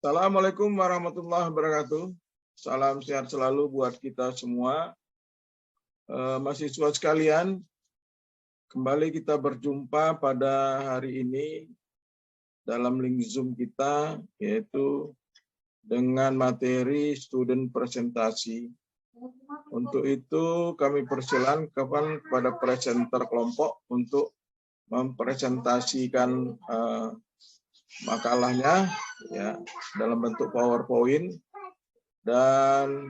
Assalamualaikum warahmatullahi wabarakatuh. Salam sehat selalu buat kita semua. Mahasiswa sekalian, kembali kita berjumpa pada hari ini dalam link Zoom kita, yaitu dengan materi student presentasi. Untuk itu kami persilakan kepada presenter kelompok untuk mempresentasikan makalahnya ya dalam bentuk PowerPoint, dan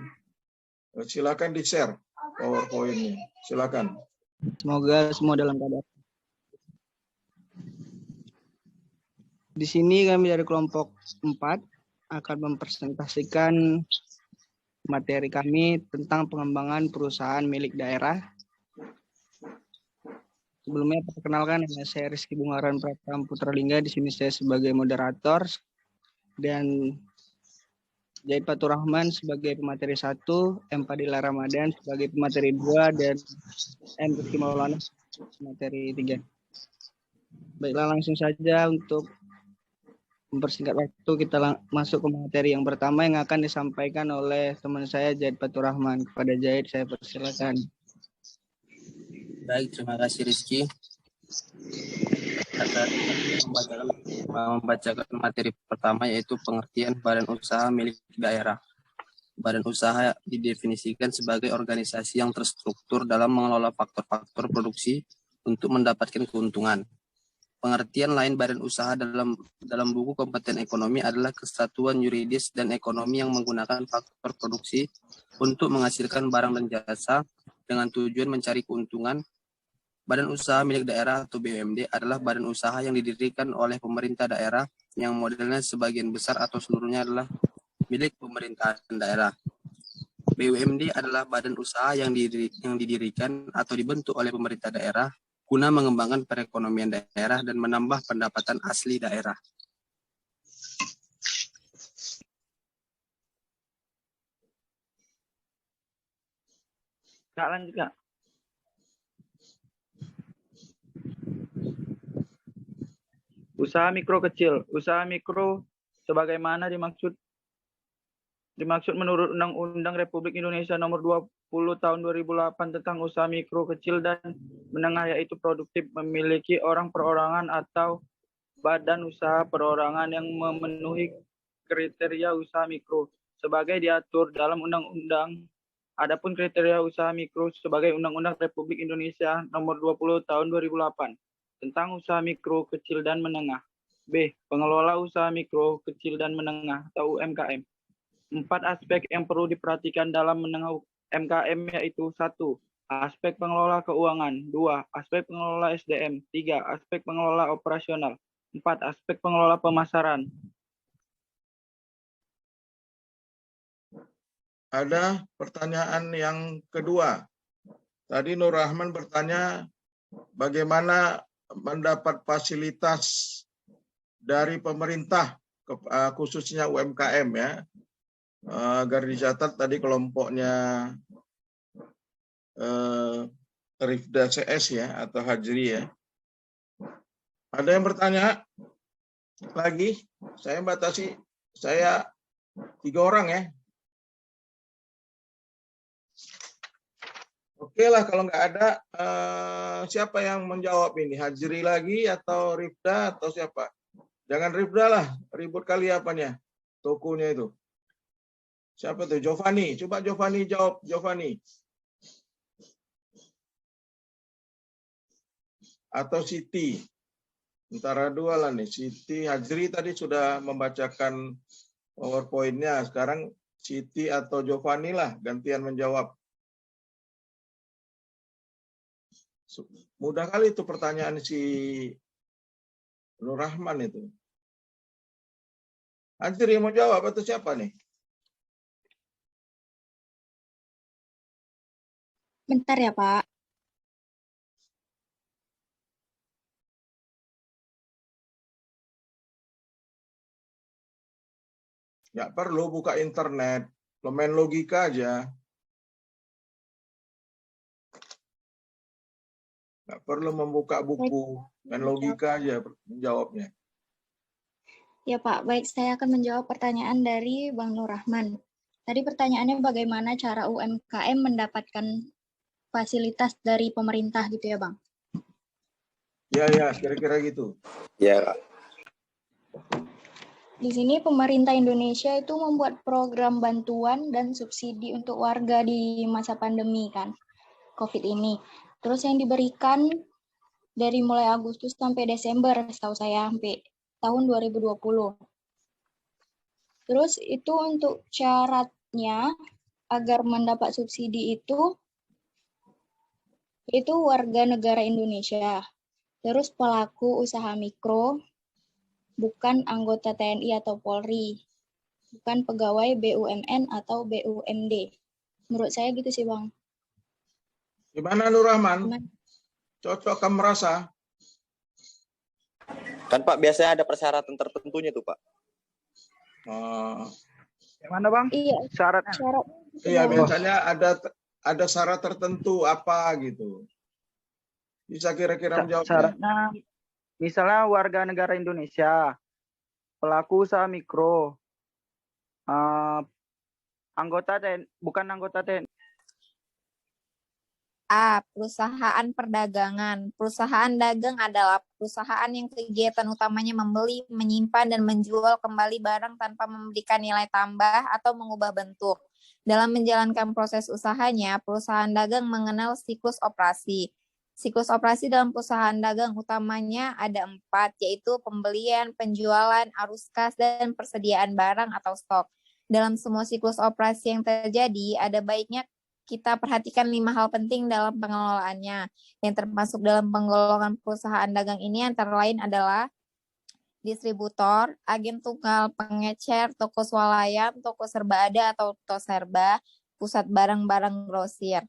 silakan di-share PowerPoint-nya. Silakan. Semoga semua dalam keadaan. Di sini kami dari kelompok 4 akan mempresentasikan materi kami tentang pengembangan perusahaan milik daerah. Sebelumnya perkenalkan, saya Rizky Bungaran Pratama Putralingga. Di sini saya sebagai moderator dan Zaid Fatur Rahman sebagai pemateri 1, M. Fadila Ramadan sebagai pemateri 2, dan M. Rizky Maulana pemateri 3. Baiklah, langsung saja untuk mempersingkat waktu kita masuk ke materi yang pertama yang akan disampaikan oleh teman saya Zaid Fatur Rahman. Kepada Zaid saya persilakan. Baik, terima kasih Rizky. Akan membacakan materi pertama, yaitu pengertian badan usaha milik daerah. Badan usaha didefinisikan sebagai organisasi yang terstruktur dalam mengelola faktor-faktor produksi untuk mendapatkan keuntungan. Pengertian lain badan usaha dalam buku kompeten ekonomi adalah kesatuan yuridis dan ekonomi yang menggunakan faktor produksi untuk menghasilkan barang dan jasa dengan tujuan mencari keuntungan. Badan usaha milik daerah atau BUMD adalah badan usaha yang didirikan oleh pemerintah daerah yang modelnya sebagian besar atau seluruhnya adalah milik pemerintahan daerah. BUMD adalah badan usaha yang didirikan atau dibentuk oleh pemerintah daerah guna mengembangkan perekonomian daerah dan menambah pendapatan asli daerah. Kak, lanjut Kak. Usaha mikro kecil. Usaha mikro sebagaimana dimaksud menurut Undang-Undang Republik Indonesia Nomor 20 Tahun 2008 tentang usaha mikro kecil dan menengah, yaitu produktif, memiliki orang perorangan atau badan usaha perorangan yang memenuhi kriteria usaha mikro sebagai diatur dalam undang-undang. Adapun kriteria usaha mikro sebagai Undang-Undang Republik Indonesia Nomor 20 Tahun 2008 tentang usaha mikro kecil dan menengah. B. Pengelola usaha mikro kecil dan menengah atau UMKM. 4 aspek yang perlu diperhatikan dalam menengah UMKM, yaitu 1. Aspek pengelola keuangan. 2. Aspek pengelola SDM. 3. Aspek pengelola operasional. 4. Aspek pengelola pemasaran. Ada pertanyaan yang kedua. Tadi Nur Rahman bertanya bagaimana mendapat fasilitas dari pemerintah, khususnya UMKM ya. Agar dicatat tadi kelompoknya Rifda CS ya atau Hajri ya. Ada yang bertanya lagi? Saya batasi, saya 3 orang ya. Oke lah, kalau nggak ada, siapa yang menjawab ini? Hajri lagi atau Rifda atau siapa? Jangan Rifda lah, ribut kali apanya, tokonya itu. Siapa tuh? Giovanni. Coba Giovanni jawab, Giovanni. Atau Siti. Antara dua lah nih. Siti, Hajri tadi sudah membacakan PowerPoint-nya. Sekarang Siti atau Giovanni lah gantian menjawab. Mudah kali itu pertanyaan si Nur Rahman itu. Hajri mau jawab atau siapa nih? Bentar ya, Pak. Nggak perlu buka internet, main logika aja. Nggak perlu membuka buku, main logika aja menjawabnya. Ya Pak, baik saya akan menjawab pertanyaan dari Bang Nur Rahman. Tadi pertanyaannya bagaimana cara UMKM mendapatkan fasilitas dari pemerintah gitu ya Bang? Ya, kira-kira gitu. Ya, Kak. Di sini pemerintah Indonesia itu membuat program bantuan dan subsidi untuk warga di masa pandemi kan, COVID ini. Terus yang diberikan dari mulai Agustus sampai Desember, setahu saya sampai tahun 2020. Terus itu untuk syaratnya agar mendapat subsidi itu warga negara Indonesia. Terus pelaku usaha mikro, bukan anggota TNI atau Polri, bukan pegawai BUMN atau BUMD. Menurut saya gitu sih Bang. Gimana Nur Rahman? Gimana? Cocok kamu merasa? Kan Pak biasanya ada persyaratan tertentunya tuh Pak. Yang mana Bang? Iya, Syaratnya? syarat. Iya, biasanya ada syarat tertentu apa gitu. Bisa kira-kira menjawab? Syaratnya, misalnya warga negara Indonesia, pelaku usaha mikro, anggota TNI, bukan anggota TNI. A. Perusahaan perdagangan. Perusahaan dagang adalah perusahaan yang kegiatan utamanya membeli, menyimpan, dan menjual kembali barang tanpa memberikan nilai tambah atau mengubah bentuk. Dalam menjalankan proses usahanya, perusahaan dagang mengenal siklus operasi. Siklus operasi dalam perusahaan dagang utamanya ada 4, yaitu pembelian, penjualan, arus kas, dan persediaan barang atau stok. Dalam semua siklus operasi yang terjadi, ada baiknya kita perhatikan 5 hal penting dalam pengelolaannya. Yang termasuk dalam penggolongan perusahaan dagang ini antara lain adalah distributor, agen tunggal, pengecer, toko swalayan, toko serba ada atau toserba, pusat barang-barang grosir.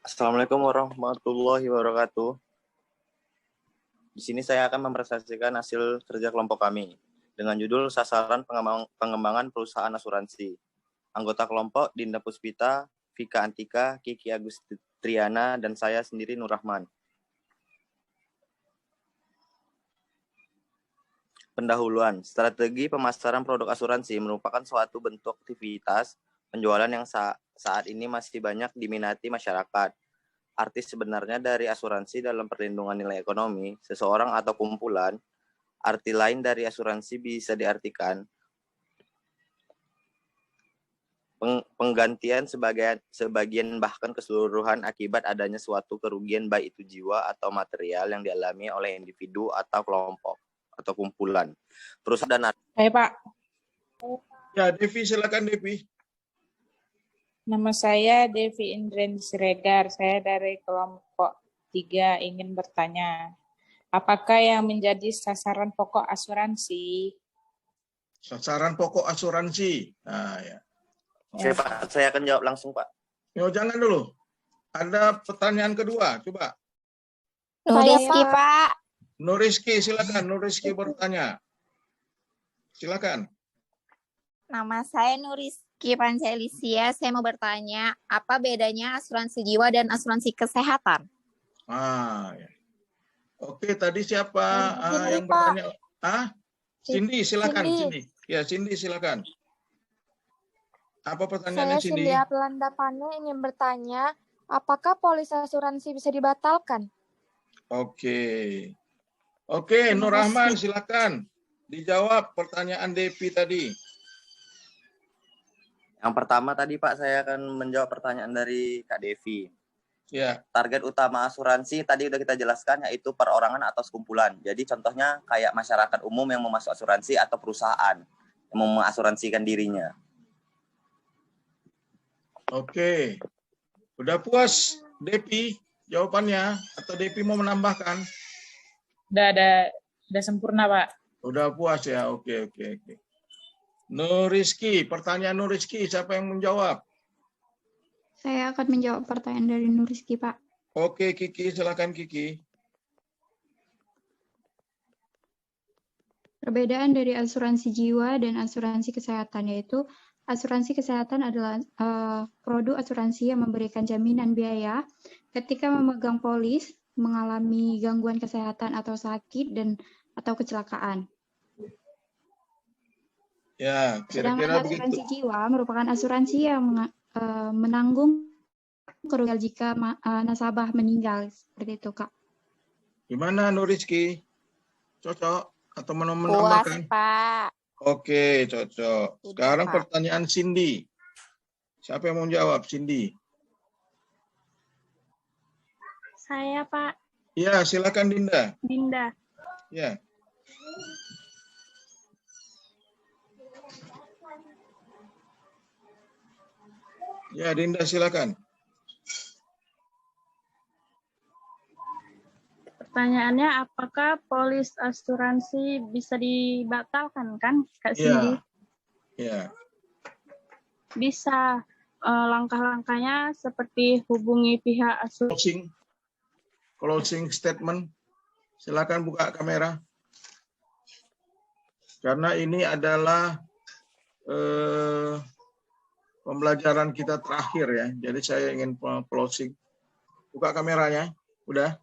Assalamualaikum warahmatullahi wabarakatuh. Di sini saya akan mempresentasikan hasil kerja kelompok kami dengan judul Sasaran Pengembangan Perusahaan Asuransi. Anggota kelompok Dinda Puspita, Vika Antika, Kiki Agustriana, dan saya sendiri Nur Rahman. Pendahuluan, strategi pemasaran produk asuransi merupakan suatu bentuk aktivitas penjualan yang saat ini masih banyak diminati masyarakat. Arti sebenarnya dari asuransi dalam perlindungan nilai ekonomi, seseorang atau kumpulan. Arti lain dari asuransi bisa diartikan penggantian sebagian bahkan keseluruhan akibat adanya suatu kerugian baik itu jiwa atau material yang dialami oleh individu atau kelompok atau kumpulan. Perusahaan dan Hai Pak, Ya, Devi, silakan Devi. nama saya Devi Indren Siregar. Saya dari kelompok 3 ingin bertanya, apakah yang menjadi sasaran pokok asuransi? Sasaran pokok asuransi. Nah, ya. Oke, Pak, saya akan jawab langsung, Pak. Yo, jangan dulu. Ada pertanyaan kedua, coba. Nuriski, Pak. Nuriski, silakan. Nuriski bertanya. Silakan. Nama saya Nuriski Pancelisia. Saya mau bertanya, apa bedanya asuransi jiwa dan asuransi kesehatan? Ya. Oke, tadi siapa Cindy, yang Pak. bertanya? Cindy, silakan. Cindy. Ya, Cindy, silakan. Apa pertanyaannya, Saya Cindy? Cindy Aplandapane ingin bertanya, apakah polis asuransi bisa dibatalkan? Oke, Nur Rahman, silakan. Dijawab pertanyaan Devi tadi. Yang pertama tadi, Pak, saya akan menjawab pertanyaan dari Kak Devi. Ya. Target utama asuransi tadi udah kita jelaskan, yaitu perorangan atau sekumpulan. Jadi contohnya kayak masyarakat umum yang mau masuk asuransi atau perusahaan yang mau mengasuransikan dirinya. Oke. Udah puas, Devi, jawabannya? Atau Devi mau menambahkan? Udah sempurna Pak. Udah puas ya, oke. Nuriski, pertanyaan Nuriski, siapa yang menjawab? Saya akan menjawab pertanyaan dari Nuriski, Pak. Oke, Kiki, silakan Kiki. Perbedaan dari asuransi jiwa dan asuransi kesehatan yaitu asuransi kesehatan adalah produk asuransi yang memberikan jaminan biaya ketika memegang polis mengalami gangguan kesehatan atau sakit atau kecelakaan. Ya, Sedangkan kira-kira asuransi begitu. jiwa merupakan asuransi yang menanggung kerugian jika nasabah meninggal. Seperti itu, Kak. Gimana Nur Rizky? Cocok atau mau Puas, menambahkan? Pak. Oke, cocok. Udah, Sekarang Pak. pertanyaan Cindy. Siapa yang mau jawab? Cindy. Saya, Pak. Ya, silakan Dinda. Dinda. Ya. Ya, Dinda silakan. Pertanyaannya, apakah polis asuransi bisa dibatalkan, kan, Kak Ya. Cindy? Ya. Bisa. Langkah-langkahnya seperti hubungi pihak asuransi. Closing statement. Silakan buka kamera. Karena ini adalah pembelajaran kita terakhir ya. Jadi saya ingin closing. Buka kameranya. Udah?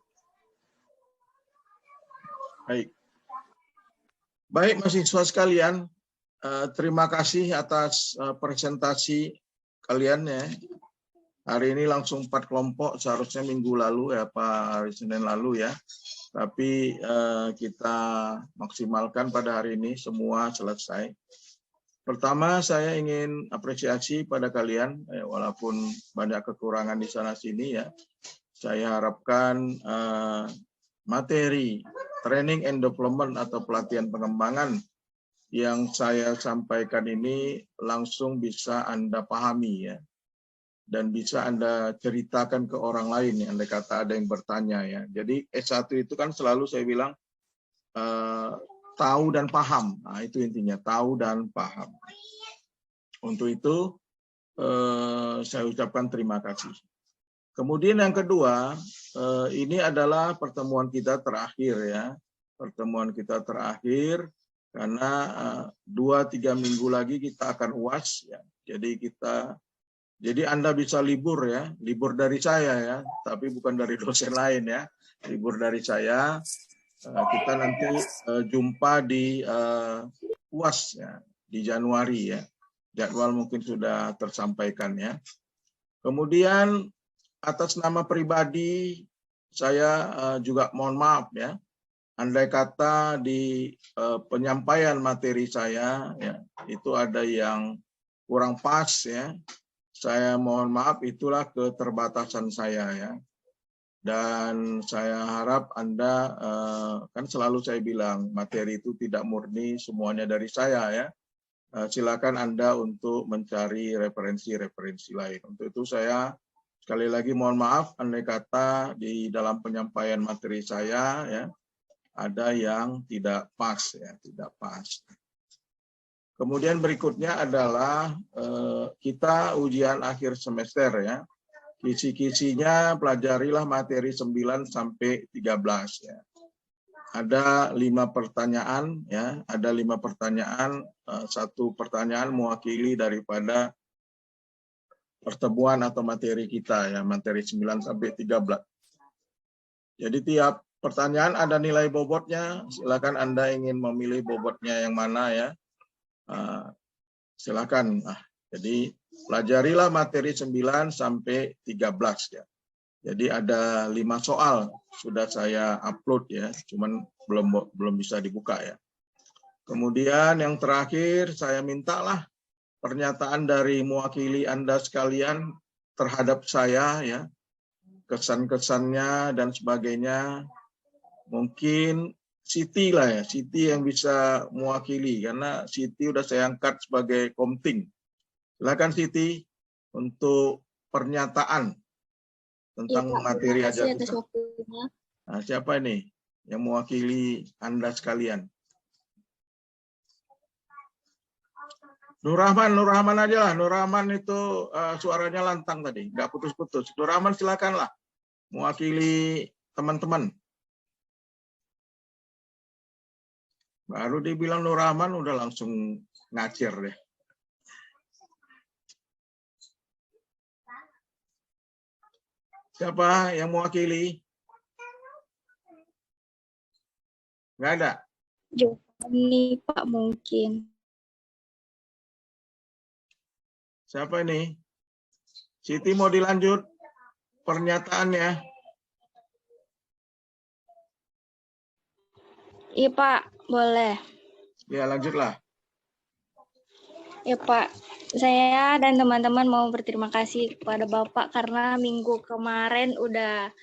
Baik. Baik mahasiswa sekalian, terima kasih atas presentasi kalian ya. Hari ini langsung 4 kelompok, seharusnya minggu lalu ya Pak, hari Senin lalu ya. Tapi kita maksimalkan pada hari ini semua selesai. Pertama saya ingin apresiasi pada kalian, walaupun banyak kekurangan di sana sini ya. Saya harapkan materi training and development atau pelatihan pengembangan yang saya sampaikan ini langsung bisa Anda pahami ya. Dan bisa Anda ceritakan ke orang lain, andai kata ada yang bertanya ya. Jadi S1 itu kan selalu saya bilang tahu dan paham. Nah, itu intinya, tahu dan paham. Untuk itu saya ucapkan terima kasih. Kemudian yang kedua, ini adalah pertemuan kita terakhir ya. Pertemuan kita terakhir karena 2-3 minggu lagi kita akan UAS ya. Jadi Anda bisa libur ya, libur dari saya ya, tapi bukan dari dosen lain ya. Libur dari saya. Kita nanti jumpa di UAS ya, di Januari ya. Jadwal mungkin sudah tersampaikan ya. Kemudian atas nama pribadi saya juga mohon maaf ya. Andai kata di penyampaian materi saya ya, itu ada yang kurang pas ya. Saya mohon maaf, itulah keterbatasan saya ya. Dan saya harap Anda, kan selalu saya bilang materi itu tidak murni semuanya dari saya ya. Silakan Anda untuk mencari referensi-referensi lain. Untuk itu saya sekali lagi mohon maaf andai kata di dalam penyampaian materi saya ya ada yang tidak pas ya, tidak pas. Kemudian berikutnya adalah kita ujian akhir semester ya. Kisi-kisinya pelajarilah materi 9 sampai 13 ya. Ada 5 pertanyaan ya, ada 5 pertanyaan, 1 pertanyaan mewakili daripada pertemuan atau materi kita ya, materi 9 sampai 13. Jadi tiap pertanyaan ada nilai bobotnya, silakan Anda ingin memilih bobotnya yang mana ya. Silakan. Jadi pelajarilah materi 9 sampai 13 ya. Jadi ada 5 soal sudah saya upload ya, cuman belum bisa dibuka ya. Kemudian yang terakhir saya mintalah pernyataan dari mewakili Anda sekalian terhadap saya ya, kesan-kesannya dan sebagainya. Mungkin Siti lah ya, Siti yang bisa mewakili karena Siti udah saya angkat sebagai komting. Silakan Siti untuk pernyataan tentang materi ajar kita. Nah, siapa ini yang mewakili Anda sekalian? Nur Rahman aja lah. Nur Rahman itu suaranya lantang tadi, nggak putus-putus. Nur Rahman silakanlah mewakili teman-teman. Baru dibilang Nur Rahman udah langsung ngacir deh. Siapa yang mewakili? Nggak ada? Joni Pak mungkin. Siapa ini? Siti mau dilanjut pernyataannya? Iya Pak, boleh. Ya lanjutlah. Ya Pak, saya dan teman-teman mau berterima kasih kepada Bapak karena minggu kemarin udah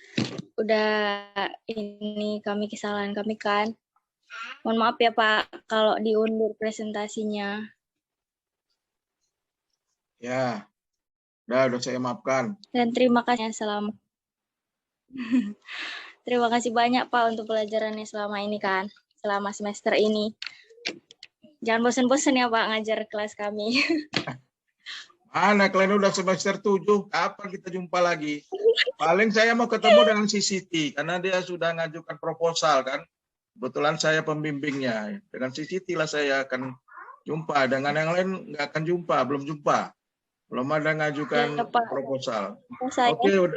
ini kesalahan kami kan. Mohon maaf ya Pak kalau diundur presentasinya. Ya, udah saya maafkan. Dan terima kasih selama. Terima kasih banyak Pak untuk pelajarannya selama ini kan, selama semester ini. Jangan bosan-bosan ya Pak ngajar kelas kami. Mana kalian udah semester 7, kapan kita jumpa lagi? Paling saya mau ketemu dengan si Siti, karena dia sudah ngajukan proposal kan. Kebetulan saya pembimbingnya. Dengan si Siti lah saya akan jumpa. Dengan yang lain nggak akan jumpa, belum jumpa. Belum ada ngajukan Ya, Pak. proposal. Saya Oke,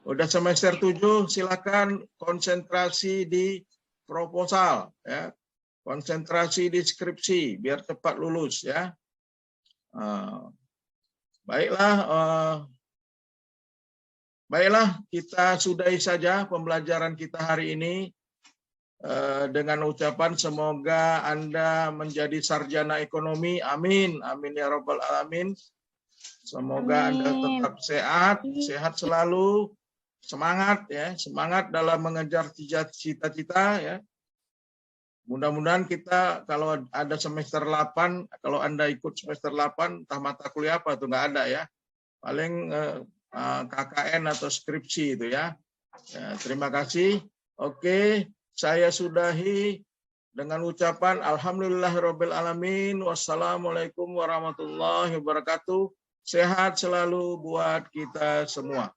udah semester 7, silakan konsentrasi di proposal. Ya. Konsentrasi di skripsi, biar cepat lulus ya. Baiklah, kita sudahi saja pembelajaran kita hari ini dengan ucapan semoga Anda menjadi sarjana ekonomi. Amin, amin ya Rabbal Alamin. Semoga Anda tetap sehat selalu, semangat ya, semangat dalam mengejar cita-cita ya. Mudah-mudahan kita kalau ada semester 8, kalau Anda ikut semester 8, entah mata kuliah apa tuh nggak ada ya. Paling KKN atau skripsi itu ya. Terima kasih. Oke, saya sudahi dengan ucapan Alhamdulillahirabbil alamin. Wassalamualaikum warahmatullahi wabarakatuh. Sehat selalu buat kita semua.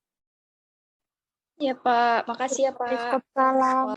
Ya Pak, makasih ya Pak. Waalaikumsalam.